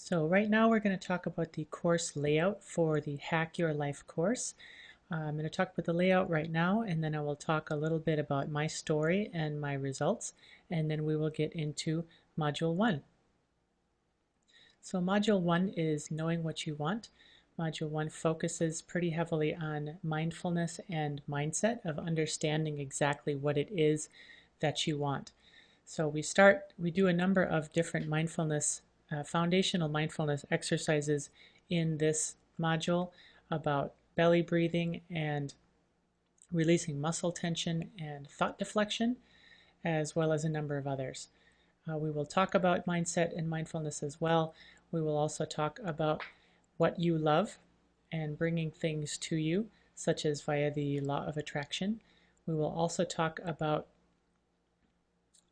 So right now we're going to talk about the course layout for the Hack Your Life course. I'm going to talk about the layout right now, and then I will talk a little bit about my story and my results, and then we will get into Module 1. So Module 1 is Knowing What You Want. Module 1 focuses pretty heavily on mindfulness and mindset of understanding exactly what it is that you want. So we do a number of different foundational mindfulness exercises in this module about belly breathing and releasing muscle tension and thought deflection, as well as a number of others. We will talk about mindset and mindfulness as well. We will also talk about what you love and bringing things to you, such as via the law of attraction. We will also talk about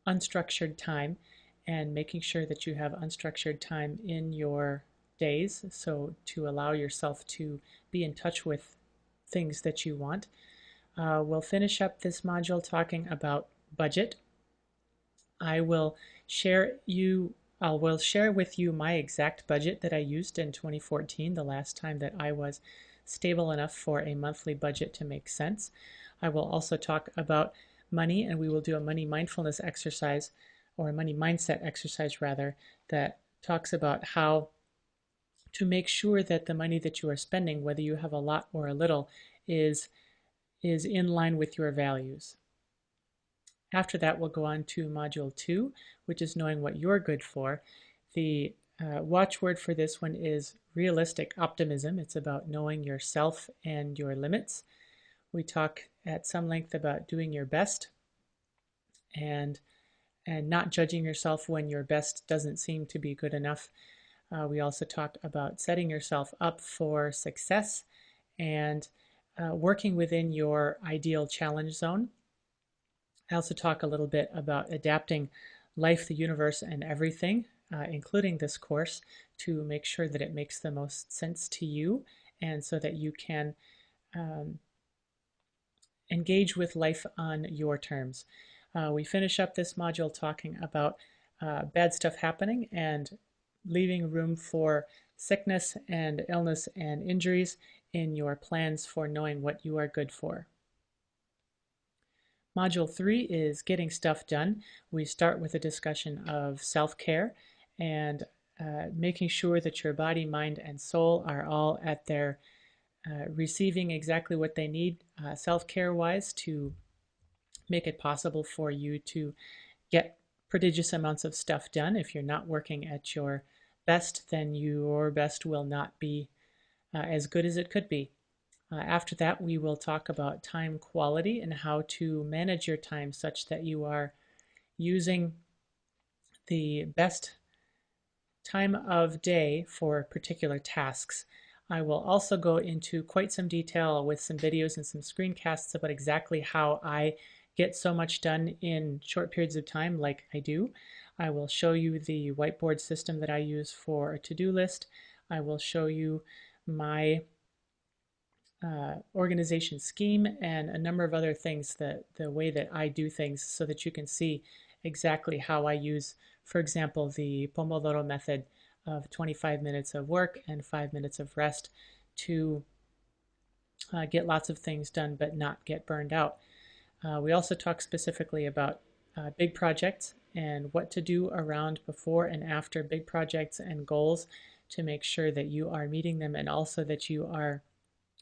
unstructured time and making sure that you have unstructured time in your days, so to allow yourself to be in touch with things that you want. We'll finish up this module talking about budget. I will share with you my exact budget that I used in 2014, the last time that I was stable enough for a monthly budget to make sense. I will also talk about money, and we will do a money mindfulness exercise, or a money mindset exercise rather, that talks about how to make sure that the money that you are spending, whether you have a lot or a little, is in line with your values. After that, we'll go on to Module 2, which is knowing what you're good for. The watchword for this one is realistic optimism. It's about knowing yourself and your limits. We talk at some length about doing your best and not judging yourself when your best doesn't seem to be good enough. We also talk about setting yourself up for success and working within your ideal challenge zone. I also talk a little bit about adapting life, the universe, and everything, including this course, to make sure that it makes the most sense to you and so that you can engage with life on your terms. We finish up this module talking about bad stuff happening and leaving room for sickness and illness and injuries in your plans for knowing what you are good for. Module 3 is getting stuff done. We start with a discussion of self-care and making sure that your body, mind, and soul are all at their receiving exactly what they need self-care wise to make it possible for you to get prodigious amounts of stuff done. If you're not working at your best, then your best will not be as good as it could be. After that, we will talk about time quality and how to manage your time such that you are using the best time of day for particular tasks. I will also go into quite some detail with some videos and some screencasts about exactly how I get so much done in short periods of time like I do. I will show you the whiteboard system that I use for a to-do list. I will show you my organization scheme and a number of other things, the way that I do things, so that you can see exactly how I use, for example, the Pomodoro method of 25 minutes of work and 5 minutes of rest to get lots of things done but not get burned out. We also talk specifically about big projects and what to do around before and after big projects and goals to make sure that you are meeting them and also that you are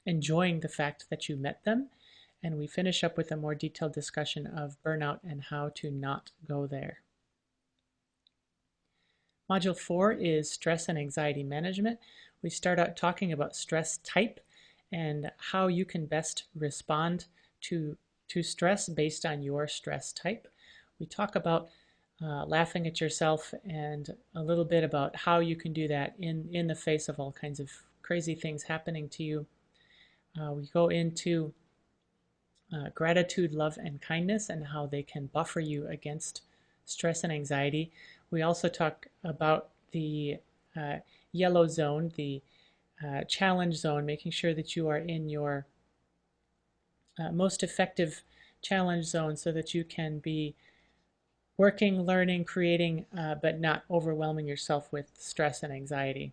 enjoying the fact that you met them. And we finish up with a more detailed discussion of burnout and how to not go there. Module 4 is stress and anxiety management. We start out talking about stress type and how you can best respond to stress based on your stress type. We talk about laughing at yourself and a little bit about how you can do that in the face of all kinds of crazy things happening to you. We go into gratitude, love, and kindness and how they can buffer you against stress and anxiety. We also talk about the yellow zone, the challenge zone, making sure that you are in your most effective challenge zone so that you can be working, learning, creating, but not overwhelming yourself with stress and anxiety.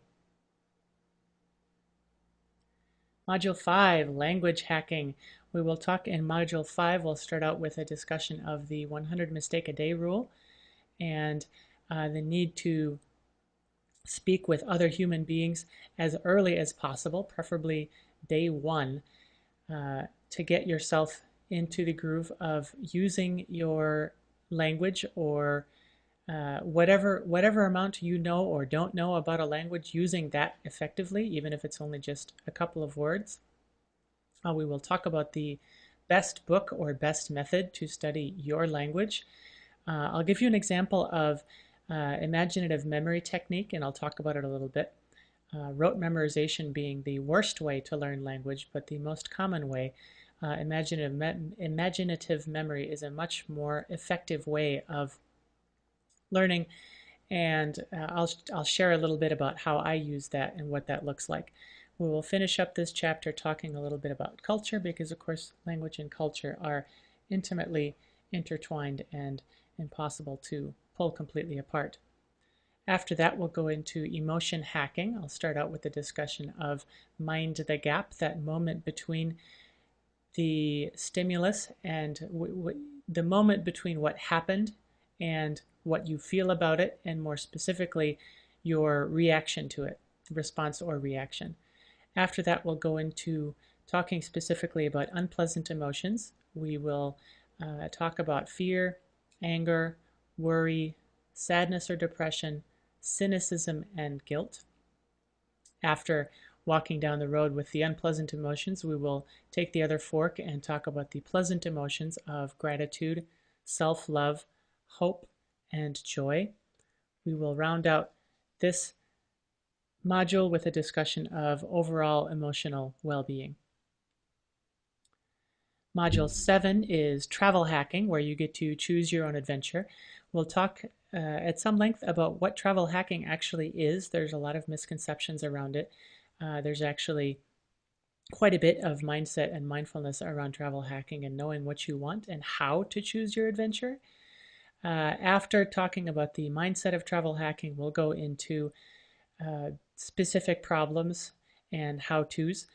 Module 5, language hacking. We will talk in Module 5, we'll start out with a discussion of the 100 mistake a day rule and the need to speak with other human beings as early as possible, preferably day one, to get yourself into the groove of using your language or whatever amount you know or don't know about a language, using that effectively, even if it's only just a couple of words. We will talk about the best book or best method to study your language. I'll give you an example of imaginative memory technique, and I'll talk about it a little bit. Rote memorization being the worst way to learn language, but the most common way. Imaginative memory is a much more effective way of learning, and I'll share a little bit about how I use that and what that looks like. We will finish up this chapter talking a little bit about culture, because of course language and culture are intimately intertwined and impossible to pull completely apart. After that, we'll go into emotion hacking. I'll start out with a discussion of mind the gap, that moment between the stimulus and the moment between what happened and what you feel about it, and more specifically, your reaction to it, response or reaction. After that, we'll go into talking specifically about unpleasant emotions. We will talk about fear, anger, worry, sadness or depression, cynicism, and guilt. After walking down the road with the unpleasant emotions, we will take the other fork and talk about the pleasant emotions of gratitude, self-love, hope, and joy. We will round out this module with a discussion of overall emotional well-being. Module 7 is travel hacking, where you get to choose your own adventure. We'll talk at some length about what travel hacking actually is. There's a lot of misconceptions around it. There's actually quite a bit of mindset and mindfulness around travel hacking and knowing what you want and how to choose your adventure. After talking about the mindset of travel hacking, we'll go into specific problems and how-tos,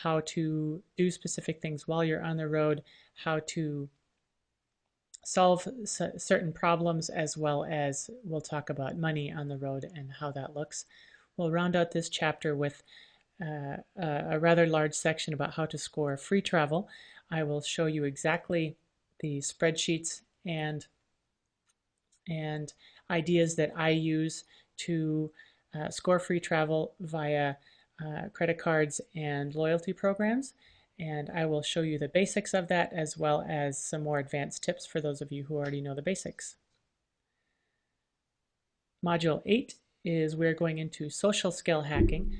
how to do specific things while you're on the road, how to solve certain problems, as well as we'll talk about money on the road and how that looks. We'll round out this chapter with a rather large section about how to score free travel. I will show you exactly the spreadsheets and ideas that I use to score free travel via credit cards and loyalty programs. And I will show you the basics of that, as well as some more advanced tips for those of you who already know the basics. Module 8 is we're going into social skill hacking,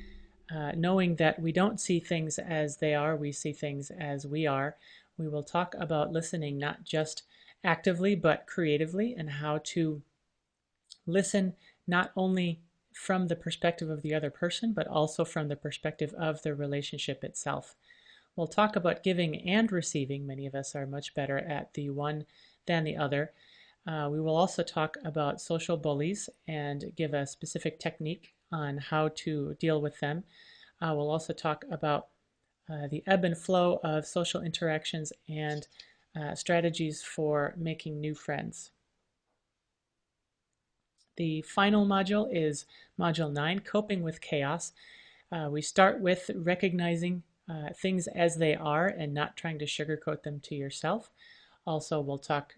knowing that we don't see things as they are, we see things as we are. We will talk about listening not just actively but creatively, and how to listen not only from the perspective of the other person, but also from the perspective of the relationship itself. We'll talk about giving and receiving. Many of us are much better at the one than the other. We will also talk about social bullies and give a specific technique on how to deal with them. We'll also talk about the ebb and flow of social interactions and strategies for making new friends. The final module is Module 9, Coping with Chaos. We start with recognizing things as they are and not trying to sugarcoat them to yourself. Also, we'll talk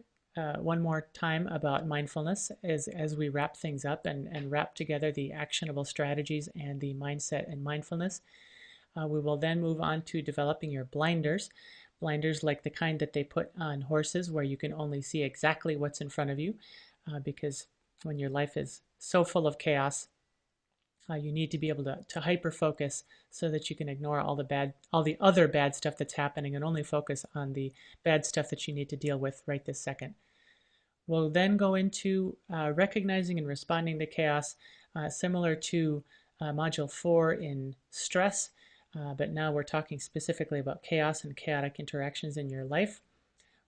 one more time about mindfulness as we wrap things up and wrap together the actionable strategies and the mindset and mindfulness. We will then move on to developing your blinders. Blinders like the kind that they put on horses, where you can only see exactly what's in front of you, because when your life is so full of chaos, you need to be able to hyper focus so that you can ignore all the other bad stuff that's happening and only focus on the bad stuff that you need to deal with right this second. We'll then go into recognizing and responding to chaos, similar to Module 4 in stress, but now we're talking specifically about chaos and chaotic interactions in your life.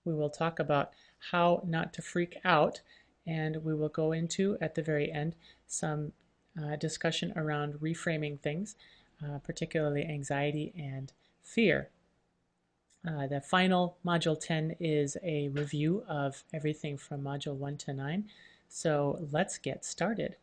We will talk about how not to freak out, and we will go into, at the very end, some discussion around reframing things, particularly anxiety and fear. The final Module 10 is a review of everything from Module 1 to 9. So let's get started.